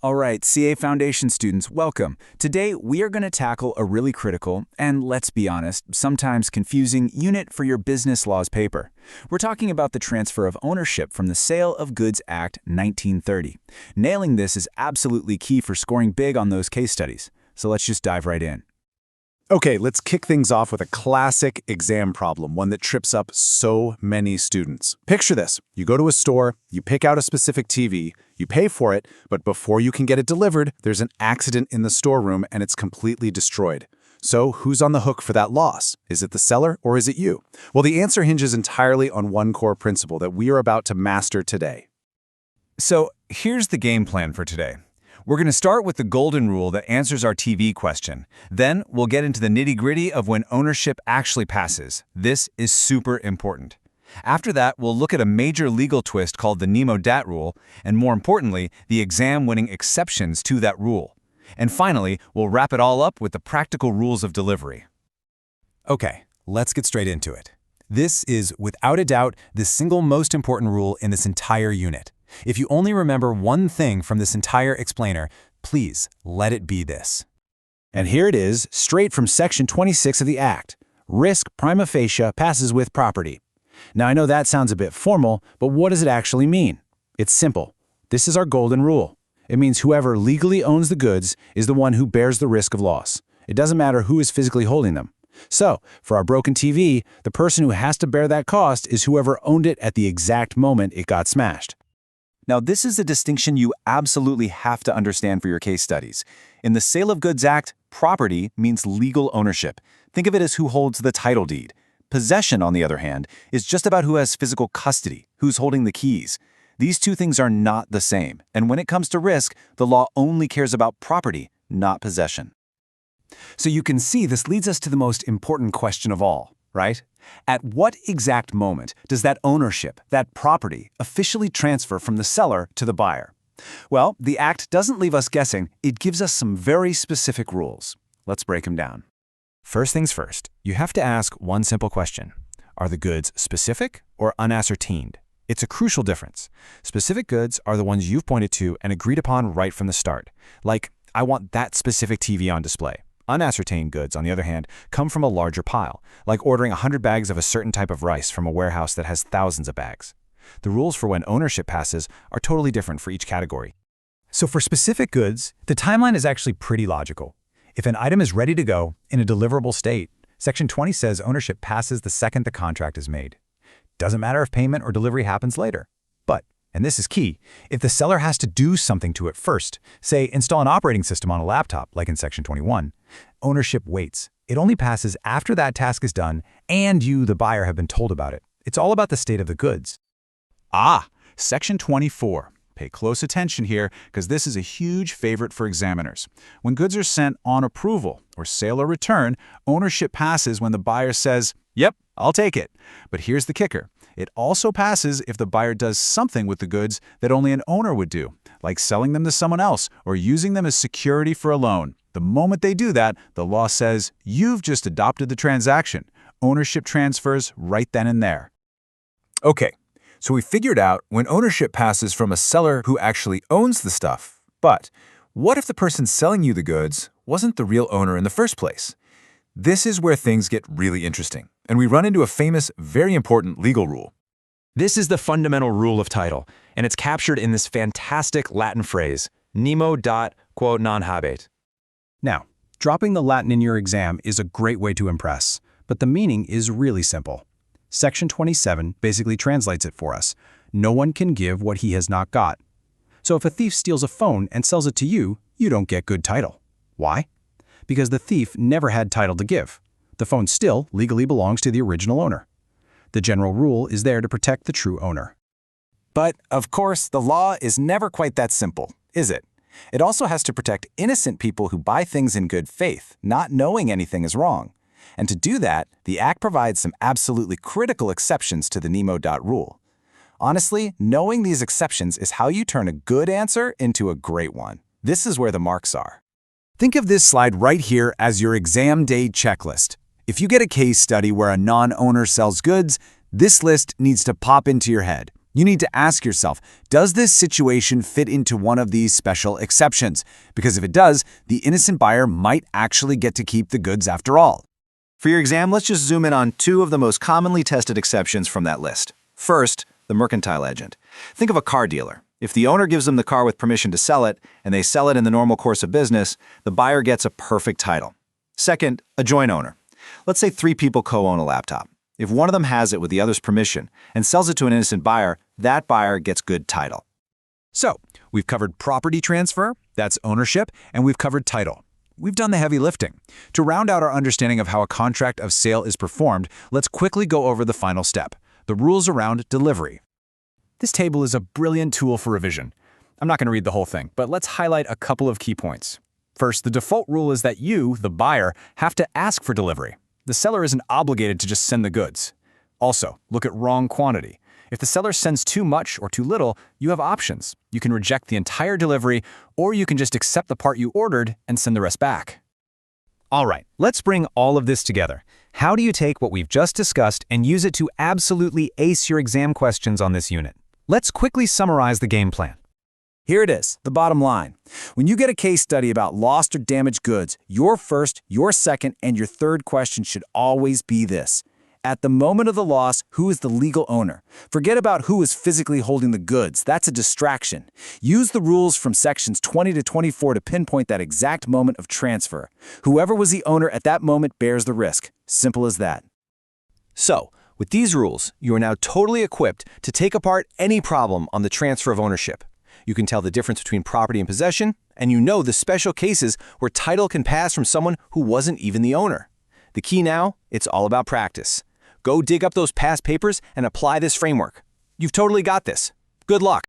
All right, CA Foundation students, welcome. Today, we are going to tackle a really critical, and let's be honest, sometimes confusing unit for your business laws paper. We're talking about the transfer of ownership from the Sale of Goods Act 1930. Nailing this is absolutely key for scoring big on those case studies. So let's just dive right in. Okay, let's kick things off with a classic exam problem, one that trips up so many students. Picture this. You go to a store, you pick out a specific TV, you pay for it, but before you can get it delivered, there's an accident in the storeroom and it's completely destroyed. So who's on the hook for that loss? Is it the seller or is it you? Well, the answer hinges entirely on one core principle that we are about to master today. So here's the game plan for today. We're going to start with the golden rule that answers our TV question. Then we'll get into the nitty-gritty of when ownership actually passes. This is super important. After that, we'll look at a major legal twist called the Nemo-DAT rule, and more importantly, the exam-winning exceptions to that rule. And finally, we'll wrap it all up with the practical rules of delivery. Okay, let's get straight into it. This is, without a doubt, the single most important rule in this entire unit. If you only remember one thing from this entire explainer, please let it be this. And here it is, straight from Section 26 of the Act. Risk prima facie passes with property. Now, I know that sounds a bit formal, but what does it actually mean? It's simple. This is our golden rule. It means whoever legally owns the goods is the one who bears the risk of loss. It doesn't matter who is physically holding them. So, for our broken TV, the person who has to bear that cost is whoever owned it at the exact moment it got smashed. Now, this is a distinction you absolutely have to understand for your case studies. In the Sale of Goods Act, property means legal ownership. Think of it as who holds the title deed. Possession, on the other hand, is just about who has physical custody, who's holding the keys. These two things are not the same, and when it comes to risk, the law only cares about property, not possession. So you can see this leads us to the most important question of all, right? At what exact moment does that ownership, that property, officially transfer from the seller to the buyer? Well, the Act doesn't leave us guessing. It gives us some very specific rules. Let's break them down. First things first, you have to ask one simple question. Are the goods specific or unascertained? It's a crucial difference. Specific goods are the ones you've pointed to and agreed upon right from the start. Like, I want that specific TV on display. Unascertained goods, on the other hand, come from a larger pile, like ordering 100 bags of a certain type of rice from a warehouse that has thousands of bags. The rules for when ownership passes are totally different for each category. So for specific goods, the timeline is actually pretty logical. If an item is ready to go in a deliverable state, Section 20 says ownership passes the second the contract is made. Doesn't matter if payment or delivery happens later. But, and this is key, if the seller has to do something to it first, say install an operating system on a laptop, like in Section 21, ownership waits. It only passes after that task is done and you, the buyer, have been told about it. It's all about the state of the goods. Section 24. Pay close attention here because this is a huge favorite for examiners. When goods are sent on approval or sale or return, ownership passes when the buyer says, "Yep, I'll take it." But here's the kicker. It also passes if the buyer does something with the goods that only an owner would do, like selling them to someone else or using them as security for a loan. The moment they do that, the law says, you've just adopted the transaction. Ownership transfers right then and there. Okay, so we figured out when ownership passes from a seller who actually owns the stuff. But what if the person selling you the goods wasn't the real owner in the first place? This is where things get really interesting, and we run into a famous, very important legal rule. This is the fundamental rule of title, and it's captured in this fantastic Latin phrase, Nemo-DAT quo non habet. Now, dropping the Latin in your exam is a great way to impress, but the meaning is really simple. Section 27 basically translates it for us. No one can give what he has not got. So if a thief steals a phone and sells it to you, you don't get good title. Why? Because the thief never had title to give. The phone still legally belongs to the original owner. The general rule is there to protect the true owner. But, of course, the law is never quite that simple, is it? It also has to protect innocent people who buy things in good faith, not knowing anything is wrong. And to do that, the Act provides some absolutely critical exceptions to the Nemo-DAT rule. Honestly, knowing these exceptions is how you turn a good answer into a great one. This is where the marks are. Think of this slide right here as your exam day checklist. If you get a case study where a non-owner sells goods, this list needs to pop into your head. You need to ask yourself, does this situation fit into one of these special exceptions? Because if it does, the innocent buyer might actually get to keep the goods after all. For your exam, let's just zoom in on two of the most commonly tested exceptions from that list. First, the mercantile agent. Think of a car dealer. If the owner gives them the car with permission to sell it, and they sell it in the normal course of business, the buyer gets a perfect title. Second, a joint owner. Let's say 3 people co-own a laptop. If one of them has it with the other's permission and sells it to an innocent buyer, that buyer gets good title. So, we've covered property transfer, that's ownership, and we've covered title. We've done the heavy lifting. To round out our understanding of how a contract of sale is performed, let's quickly go over the final step, the rules around delivery. This table is a brilliant tool for revision. I'm not going to read the whole thing, but let's highlight a couple of key points. First, the default rule is that you, the buyer, have to ask for delivery. The seller isn't obligated to just send the goods. Also, look at wrong quantity. If the seller sends too much or too little, you have options. You can reject the entire delivery, or you can just accept the part you ordered and send the rest back. All right, let's bring all of this together. How do you take what we've just discussed and use it to absolutely ace your exam questions on this unit? Let's quickly summarize the game plan. Here it is, the bottom line. When you get a case study about lost or damaged goods, your first, your second, and your third question should always be this. At the moment of the loss, who is the legal owner? Forget about who is physically holding the goods. That's a distraction. Use the rules from sections 20 to 24 to pinpoint that exact moment of transfer. Whoever was the owner at that moment bears the risk. Simple as that. So, with these rules, you are now totally equipped to take apart any problem on the transfer of ownership. You can tell the difference between property and possession, and you know the special cases where title can pass from someone who wasn't even the owner. The key now, it's all about practice. Go dig up those past papers and apply this framework. You've totally got this. Good luck.